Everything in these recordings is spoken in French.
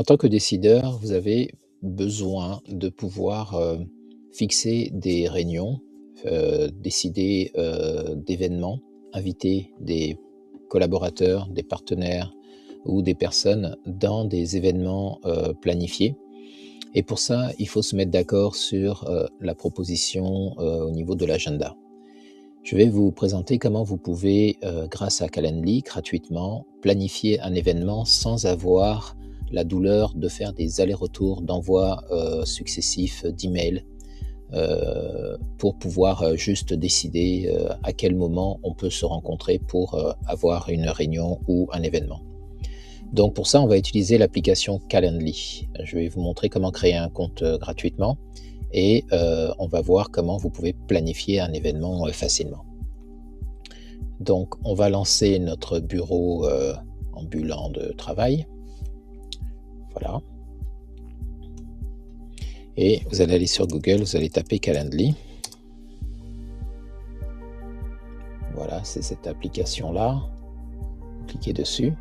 En tant que décideur, vous avez besoin de pouvoir fixer des réunions, décider d'événements, inviter des collaborateurs, des partenaires ou des personnes dans des événements planifiés. Et pour ça, il faut se mettre d'accord sur la proposition au niveau de l'agenda. Je vais vous présenter comment vous pouvez, grâce à Calendly, gratuitement, planifier un événement sans avoir la douleur de faire des allers-retours d'envoi successifs d'emails pour pouvoir juste décider à quel moment on peut se rencontrer pour avoir une réunion ou un événement. Donc pour ça, on va utiliser l'application Calendly. Je vais vous montrer comment créer un compte gratuitement et on va voir comment vous pouvez planifier un événement facilement. Donc on va lancer notre bureau ambulant de travail. Voilà. Et vous allez aller sur Google, vous allez taper Calendly. Voilà, c'est cette application-là. Cliquez dessus.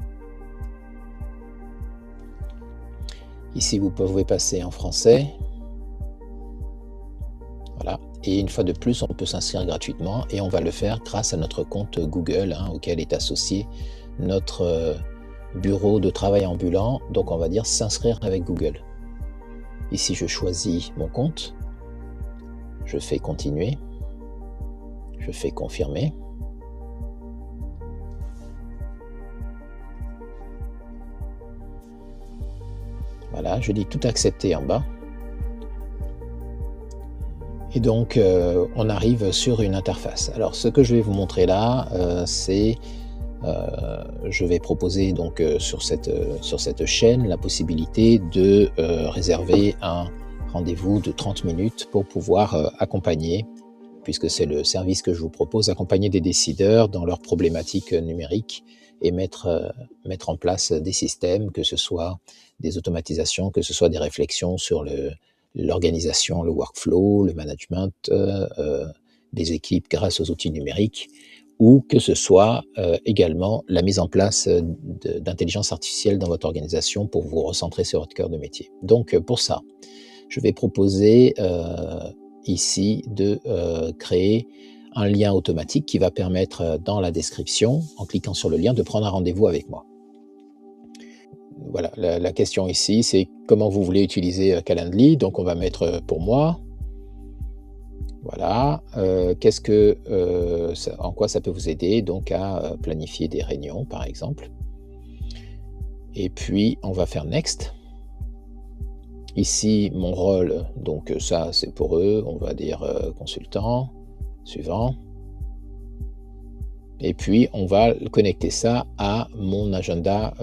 Ici, vous pouvez passer en français. Voilà. Et une fois de plus, on peut s'inscrire gratuitement et on va le faire grâce à notre compte Google auquel est associé notre bureau de travail ambulant. Donc, on va dire s'inscrire avec Google. Ici, je choisis mon compte. Je fais continuer. Je fais confirmer. Voilà, je dis tout accepter en bas. Et donc, on arrive sur une interface. Alors, ce que je vais vous montrer là, c'est, je vais proposer donc sur cette chaîne la possibilité de réserver un rendez-vous de 30 minutes pour pouvoir accompagner, puisque c'est le service que je vous propose, accompagner des décideurs dans leurs problématiques numériques et mettre en place des systèmes, que ce soit des automatisations, que ce soit des réflexions sur l'organisation, le workflow, le management des équipes grâce aux outils numériques, ou que ce soit également la mise en place d'intelligence artificielle dans votre organisation pour vous recentrer sur votre cœur de métier. Donc pour ça, je vais proposer ici de créer un lien automatique qui va permettre dans la description, en cliquant sur le lien, de prendre un rendez-vous avec moi. Voilà, la question ici, c'est comment vous voulez utiliser Calendly. Donc on va mettre pour moi. Voilà, en quoi ça peut vous aider donc à planifier des réunions par exemple. Et puis on va faire Next. Ici mon rôle, donc ça c'est pour eux, on va dire consultant, suivant. Et puis, on va connecter ça à mon agenda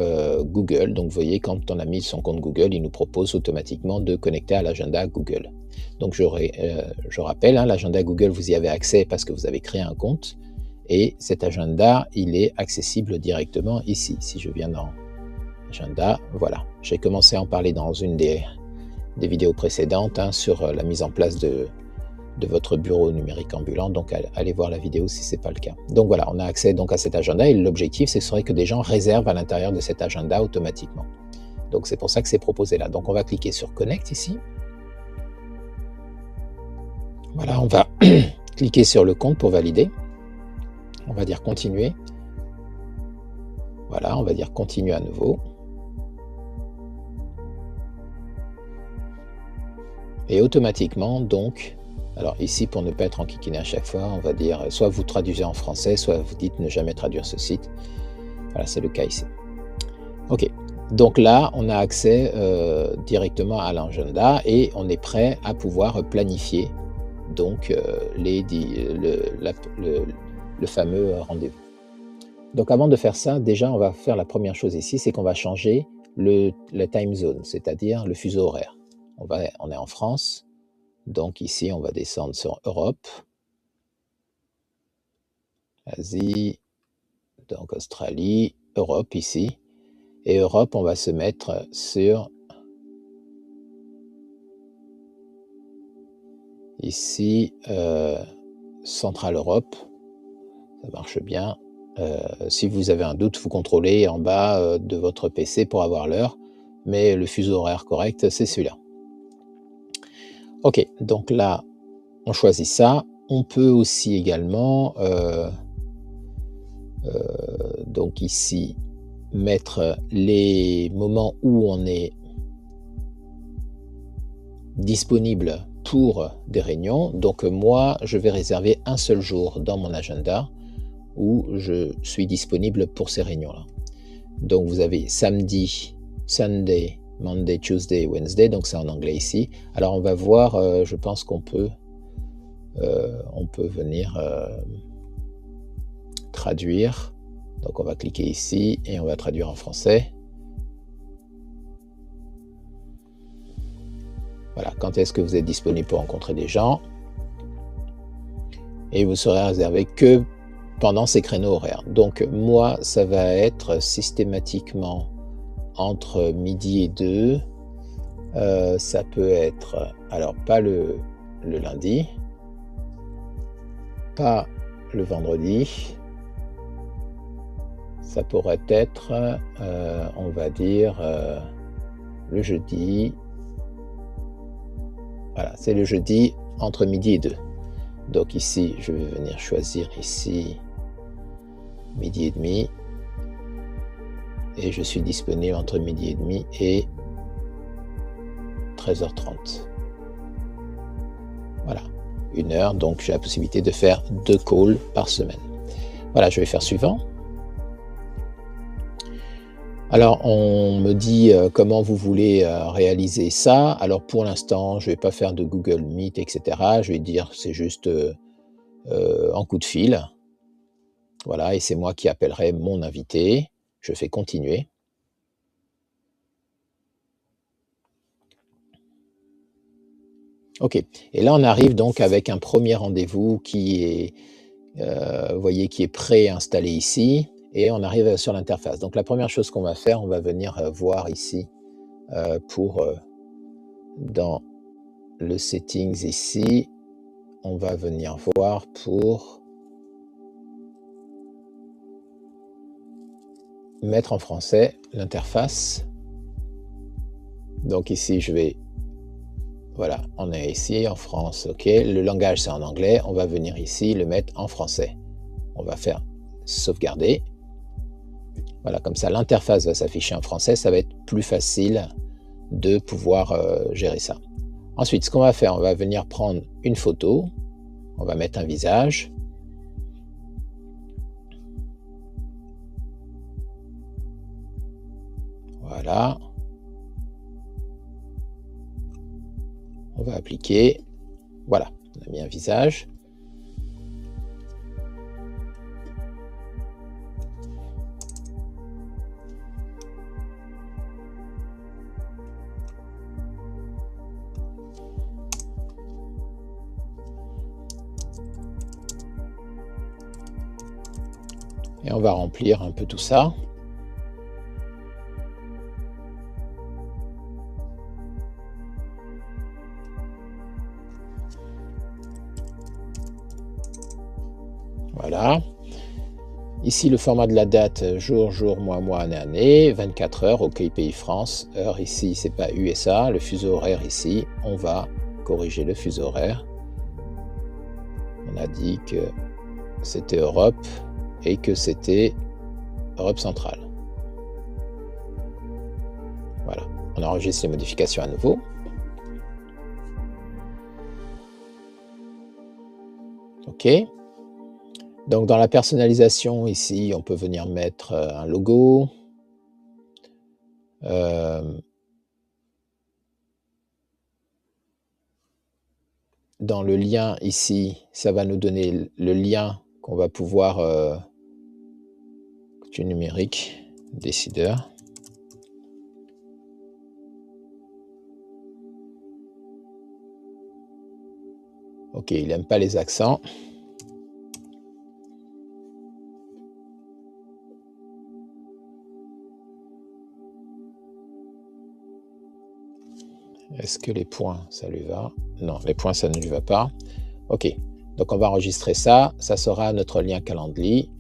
Google. Donc, vous voyez, quand on a mis son compte Google, il nous propose automatiquement de connecter à l'agenda Google. Donc, je rappelle, l'agenda Google, vous y avez accès parce que vous avez créé un compte. Et cet agenda, il est accessible directement ici. Si je viens dans Agenda, voilà. J'ai commencé à en parler dans une des vidéos précédentes sur la mise en place de votre bureau numérique ambulant, donc allez voir la vidéo si ce n'est pas le cas. Donc voilà, on a accès donc à cet agenda et l'objectif, ce serait que des gens réservent à l'intérieur de cet agenda automatiquement. Donc c'est pour ça que c'est proposé là. Donc on va cliquer sur Connect ici. Voilà, on va cliquer sur le compte pour valider. On va dire continuer. Voilà, on va dire continue à nouveau. Et automatiquement, donc, alors ici, pour ne pas être enquiquiné à chaque fois, on va dire, soit vous traduisez en français, soit vous dites ne jamais traduire ce site. Voilà, c'est le cas ici. Ok, donc là, on a accès directement à l'agenda et on est prêt à pouvoir planifier donc le fameux rendez-vous. Donc avant de faire ça, déjà, on va faire la première chose ici, c'est qu'on va changer la time zone, c'est-à-dire le fuseau horaire. On est en France. Donc ici, on va descendre sur Europe, Asie, donc Australie, Europe ici. Et Europe, on va se mettre sur ici, Centrale Europe. Ça marche bien. Si vous avez un doute, vous contrôlez en bas de votre PC pour avoir l'heure. mais le fuseau horaire correct, c'est celui-là. Ok, donc là, on choisit ça. On peut aussi également, donc ici, mettre les moments où on est disponible pour des réunions. Donc moi, je vais réserver un seul jour dans mon agenda où je suis disponible pour ces réunions-là. Donc vous avez samedi, Sunday, Monday, Tuesday, Wednesday, donc c'est en anglais ici. Alors on va voir, je pense qu'on peut, venir traduire. Donc on va cliquer ici et on va traduire en français. Voilà, quand est-ce que vous êtes disponible pour rencontrer des gens? Et vous serez réservé que pendant ces créneaux horaires. Donc moi, ça va être systématiquement entre midi et 2. Ça peut être, alors pas le lundi, pas le vendredi. Ça pourrait être, on va dire, le jeudi. Voilà, c'est le jeudi entre midi et 2. Donc ici, je vais venir choisir ici midi et demi. Et je suis disponible entre midi et demi et 13h30. Voilà, 1 heure. Donc j'ai la possibilité de faire 2 calls par semaine. Voilà, je vais faire suivant. Alors, on me dit comment vous voulez réaliser ça. Alors, pour l'instant, je ne vais pas faire de Google Meet, etc. Je vais dire c'est juste en coup de fil. Voilà, et c'est moi qui appellerai mon invité. Je fais continuer. OK. Et là, on arrive donc avec un premier rendez-vous qui est, vous voyez, qui est préinstallé ici. Et on arrive sur l'interface. Donc la première chose qu'on va faire, on va venir voir ici dans le settings ici, on va venir voir pour mettre en français l'interface. Donc ici, je vais, voilà, on est ici en France, ok. Le langage, c'est en anglais. On va venir ici le mettre en français. On va faire sauvegarder. Voilà, comme ça, l'interface va s'afficher en français. Ça va être plus facile de pouvoir gérer ça. Ensuite, ce qu'on va faire, on va venir prendre une photo. On va mettre un visage. Voilà. On va appliquer. Voilà, on a mis un visage. Et on va remplir un peu tout ça. Voilà. Ici, le format de la date, jour, mois, année, année, 24 heures, OK, pays France, heure ici, c'est pas USA, le fuseau horaire ici, on va corriger le fuseau horaire. On a dit que c'était Europe et que c'était Europe centrale. Voilà, on enregistre les modifications à nouveau. OK. Donc dans la personnalisation ici, on peut venir mettre un logo. Dans le lien ici, ça va nous donner le lien qu'on va pouvoir du numérique, décideur. OK, il n'aime pas les accents. Est-ce que les points, ça lui va? Non, les points, ça ne lui va pas. OK, donc on va enregistrer ça. Ça sera notre lien Calendly.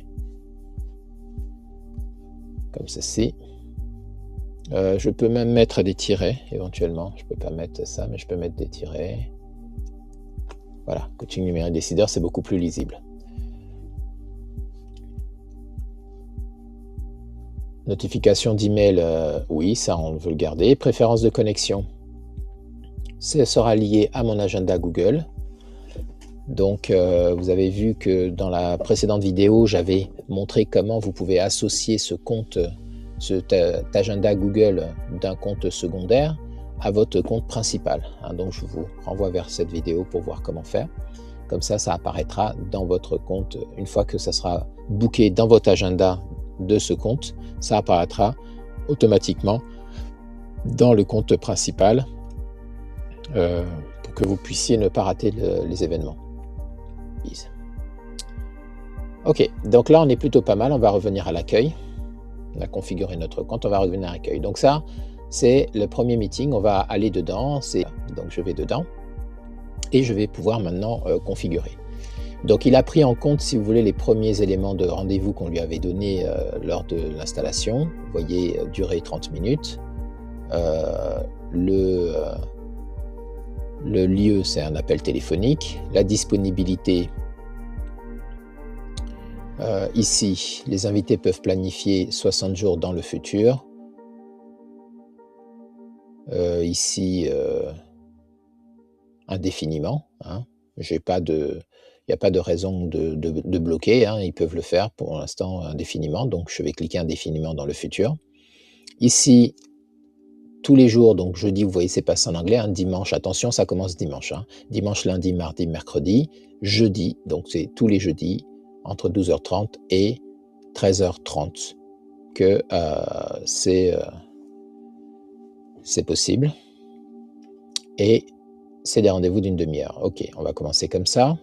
Comme ceci. Je peux même mettre des tirets, éventuellement. Je peux pas mettre ça, mais je peux mettre des tirets. Voilà, coaching numérique décideur, c'est beaucoup plus lisible. Notification d'email, oui, ça on veut le garder. Préférence de connexion, ça sera lié à mon agenda Google. Donc, vous avez vu que dans la précédente vidéo, j'avais montré comment vous pouvez associer ce compte, cet agenda Google d'un compte secondaire à votre compte principal. Donc, je vous renvoie vers cette vidéo pour voir comment faire. Comme ça, ça apparaîtra dans votre compte. Une fois que ça sera booké dans votre agenda de ce compte, ça apparaîtra automatiquement dans le compte principal pour que vous puissiez ne pas rater les événements. Ok, donc là on est plutôt pas mal, on va revenir à l'accueil. On a configuré notre compte, on va revenir à l'accueil. Donc ça, c'est le premier meeting, on va aller dedans, donc je vais dedans et je vais pouvoir maintenant configurer. Donc il a pris en compte, si vous voulez, les premiers éléments de rendez-vous qu'on lui avait donnés lors de l'installation. Vous voyez, durée 30 minutes. Le lieu, c'est un appel téléphonique. La disponibilité, ici, les invités peuvent planifier 60 jours dans le futur. Ici, indéfiniment. Il n'y a pas de raison de bloquer. Ils peuvent le faire pour l'instant indéfiniment. Donc, je vais cliquer indéfiniment dans le futur. Ici, tous les jours, donc jeudi, vous voyez, c'est passé en anglais. Dimanche, attention, ça commence dimanche. Dimanche, lundi, mardi, mercredi. Jeudi, donc c'est tous les jeudis, entre 12h30 et 13h30 que c'est possible. Et c'est des rendez-vous d'une demi-heure. Ok, on va commencer comme ça.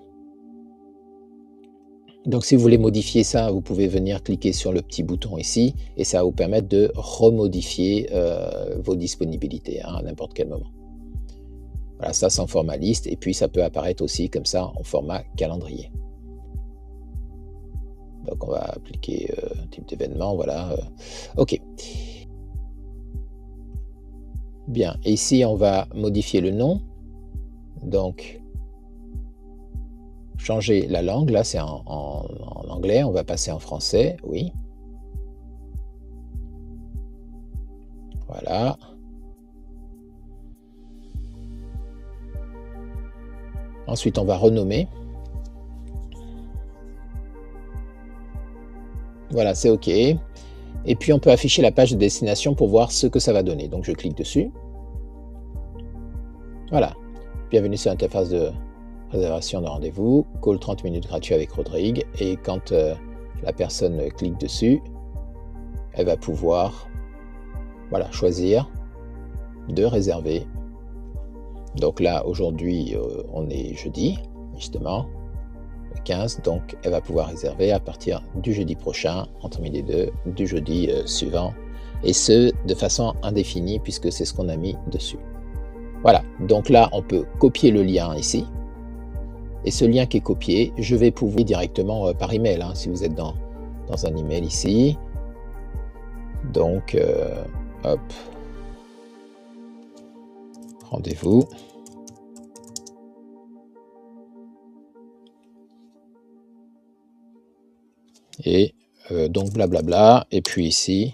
Donc si vous voulez modifier ça, vous pouvez venir cliquer sur le petit bouton ici et ça va vous permettre de remodifier vos disponibilités à n'importe quel moment. Voilà, ça c'est en format liste et puis ça peut apparaître aussi comme ça en format calendrier. Donc on va appliquer type d'événement, voilà. Ok. Bien, et ici on va modifier le nom. Donc changer la langue, là c'est en anglais, on va passer en français, oui. Voilà. Ensuite on va renommer. Voilà, c'est OK. Et puis on peut afficher la page de destination pour voir ce que ça va donner. Donc je clique dessus. Voilà. Bienvenue sur l'interface de réservation de rendez-vous, call 30 minutes gratuit avec Rodrigue. Et quand la personne clique dessus, elle va pouvoir choisir de réserver. Donc là, aujourd'hui, on est jeudi, justement, le 15. Donc elle va pouvoir réserver à partir du jeudi prochain, entre midi et 2, du jeudi suivant. Et ce, de façon indéfinie, puisque c'est ce qu'on a mis dessus. Voilà, donc là, on peut copier le lien ici. Et ce lien qui est copié, je vais pouvoir directement par email, si vous êtes dans un email ici. Donc, hop, rendez-vous. Et donc, blablabla. Et puis ici,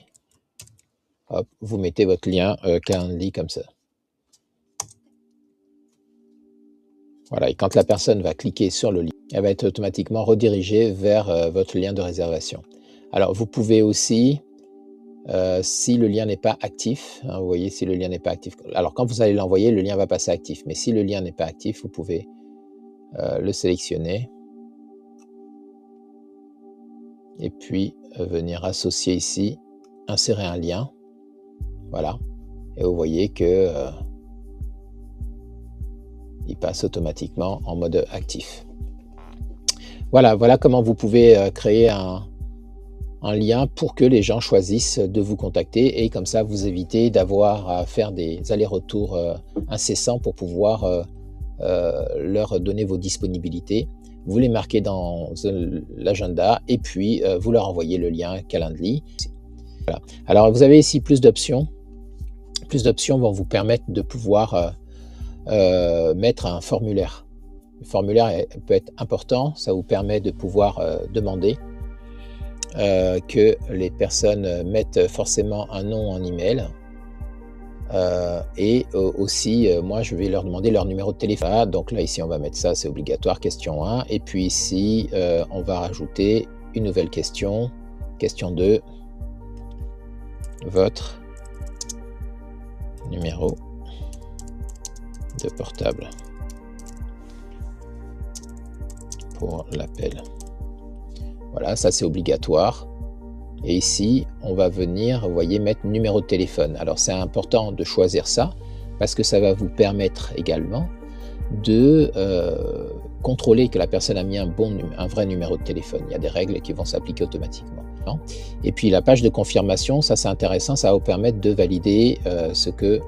hop, vous mettez votre lien Calendly comme ça. Voilà, et quand la personne va cliquer sur le lien, elle va être automatiquement redirigée vers votre lien de réservation. Alors, vous pouvez aussi, si le lien n'est pas actif, vous voyez, si le lien n'est pas actif, alors quand vous allez l'envoyer, le lien va passer actif, mais si le lien n'est pas actif, vous pouvez le sélectionner et puis venir associer ici, insérer un lien, voilà, et vous voyez que il passe automatiquement en mode actif. Voilà comment vous pouvez créer un lien pour que les gens choisissent de vous contacter et comme ça vous évitez d'avoir à faire des allers-retours incessants pour pouvoir leur donner vos disponibilités. Vous les marquez dans l'agenda et puis vous leur envoyez le lien Calendly. Voilà. Alors vous avez ici plus d'options. plus d'options vont vous permettre de pouvoir mettre un formulaire. Le formulaire peut être important, ça vous permet de pouvoir demander que les personnes mettent forcément un nom en email. Et aussi, moi, je vais leur demander leur numéro de téléphone. Donc là, ici, on va mettre ça, c'est obligatoire, question 1. Et puis ici, on va rajouter une nouvelle question, question 2, votre numéro de portable pour l'appel. Voilà, ça c'est obligatoire. Et ici, on va venir, vous voyez, mettre numéro de téléphone. Alors, c'est important de choisir ça parce que ça va vous permettre également de contrôler que la personne a mis un vrai numéro de téléphone. Il y a des règles qui vont s'appliquer automatiquement. Et puis, la page de confirmation, ça c'est intéressant, ça va vous permettre de valider ce que,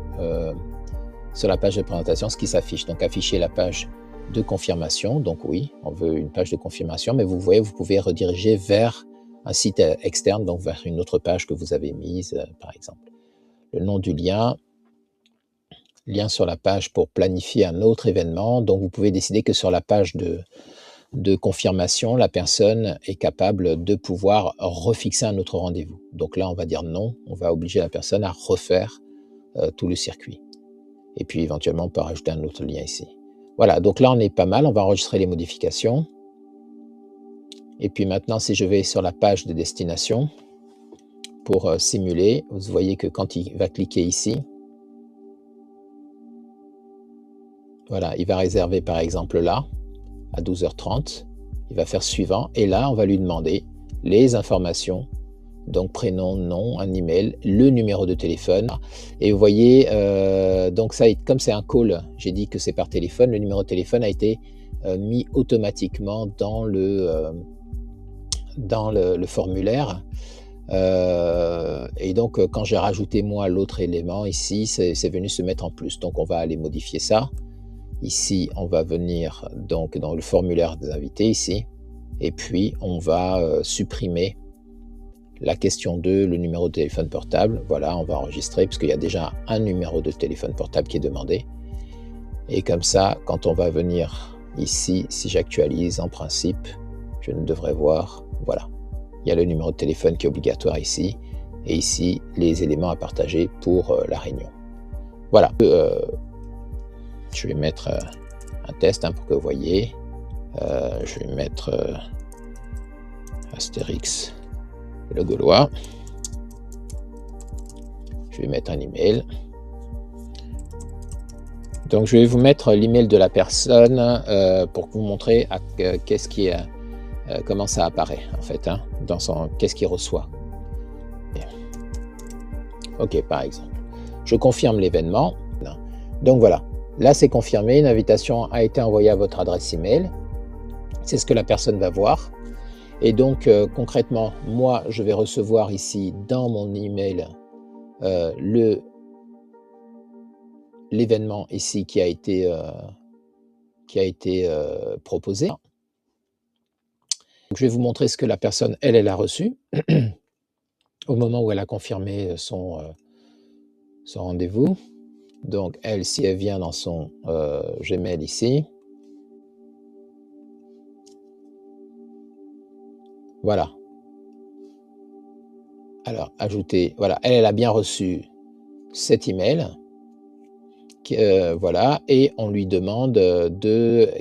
sur la page de présentation, ce qui s'affiche. Donc, afficher la page de confirmation. Donc, oui, on veut une page de confirmation, mais vous voyez, vous pouvez rediriger vers un site externe, donc vers une autre page que vous avez mise, par exemple. Le nom du lien sur la page pour planifier un autre événement. Donc, vous pouvez décider que sur la page de confirmation, la personne est capable de pouvoir refixer un autre rendez-vous. Donc là, on va dire non, on va obliger la personne à refaire tout le circuit. Et puis, éventuellement, on peut rajouter un autre lien ici. Voilà, donc là, on est pas mal. On va enregistrer les modifications. Et puis maintenant, si je vais sur la page de destination pour simuler, vous voyez que quand il va cliquer ici, voilà, il va réserver par exemple là, à 12h30, il va faire suivant, et là, on va lui demander les informations, donc prénom, nom, un email, le numéro de téléphone. Et vous voyez, donc ça, comme c'est un call, j'ai dit que c'est par téléphone, le numéro de téléphone a été mis automatiquement dans le formulaire. Et donc, quand j'ai rajouté moi l'autre élément ici, c'est venu se mettre en plus. Donc, on va aller modifier ça. Ici, on va venir donc dans le formulaire des invités ici. Et puis, on va supprimer la question 2, le numéro de téléphone portable. Voilà, on va enregistrer puisqu'il y a déjà un numéro de téléphone portable qui est demandé. Et comme ça, quand on va venir ici, si j'actualise, en principe, je ne devrais voir, voilà. Il y a le numéro de téléphone qui est obligatoire ici. Et ici, les éléments à partager pour la réunion. Voilà. Je vais mettre un test pour que vous voyez. Je vais mettre Astérix le Gaulois. Je vais mettre un email. Donc, je vais vous mettre l'email de la personne pour vous montrer qu'est-ce qui est, comment ça apparaît en fait, dans son, qu'est-ce qu'il reçoit. Ok, par exemple, je confirme l'événement. Donc voilà, là c'est confirmé, une invitation a été envoyée à votre adresse email. C'est ce que la personne va voir. Et donc concrètement, moi je vais recevoir ici dans mon email l'événement ici qui a été proposé. Je vais vous montrer ce que la personne, elle a reçu au moment où elle a confirmé son rendez-vous. Donc, elle, si elle vient dans son Gmail ici, voilà. Alors, ajouter, voilà, elle a bien reçu cet email. Voilà, et on lui demande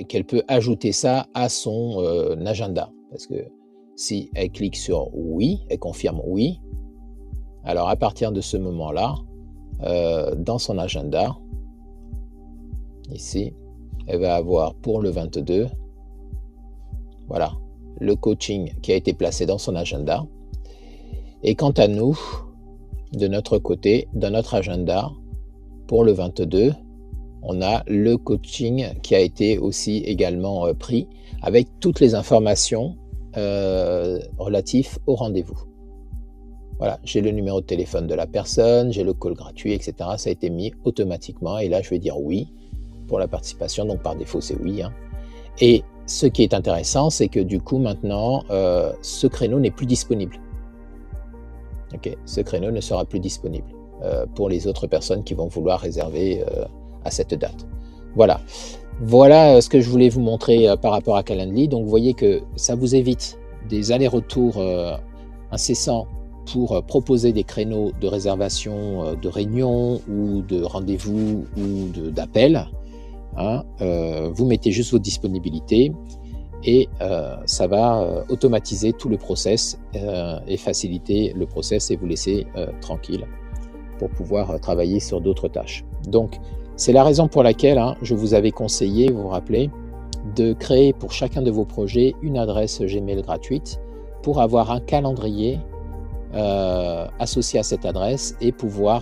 qu'elle peut ajouter ça à son agenda. Parce que si elle clique sur oui, elle confirme oui, alors à partir de ce moment-là, dans son agenda, ici, elle va avoir pour le 22, voilà, le coaching qui a été placé dans son agenda. Et quant à nous, de notre côté, dans notre agenda, pour le 22, on a le coaching qui a été aussi également pris avec toutes les informations relatives au rendez-vous. Voilà, j'ai le numéro de téléphone de la personne, j'ai le call gratuit, etc. Ça a été mis automatiquement et là, je vais dire oui pour la participation. Donc, par défaut, c'est oui. Et ce qui est intéressant, c'est que du coup, maintenant, ce créneau n'est plus disponible. Ok, ce créneau ne sera plus disponible. pour les autres personnes qui vont vouloir réserver à cette date. Voilà. Voilà ce que je voulais vous montrer par rapport à Calendly. Donc vous voyez que ça vous évite des allers-retours incessants pour proposer des créneaux de réservation de réunions ou de rendez-vous ou d'appels. Hein. Vous mettez juste votre disponibilité et ça va automatiser tout le process et faciliter le process et vous laisser tranquille pour pouvoir travailler sur d'autres tâches. Donc, c'est la raison pour laquelle je vous avais conseillé, vous vous rappelez, de créer pour chacun de vos projets une adresse Gmail gratuite pour avoir un calendrier associé à cette adresse et pouvoir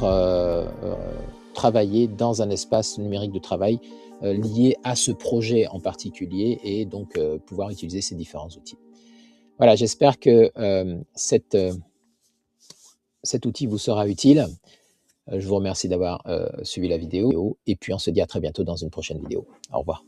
travailler dans un espace numérique de travail lié à ce projet en particulier et donc pouvoir utiliser ces différents outils. Voilà, j'espère que cet outil vous sera utile. Je vous remercie d'avoir suivi la vidéo et puis on se dit à très bientôt dans une prochaine vidéo. Au revoir.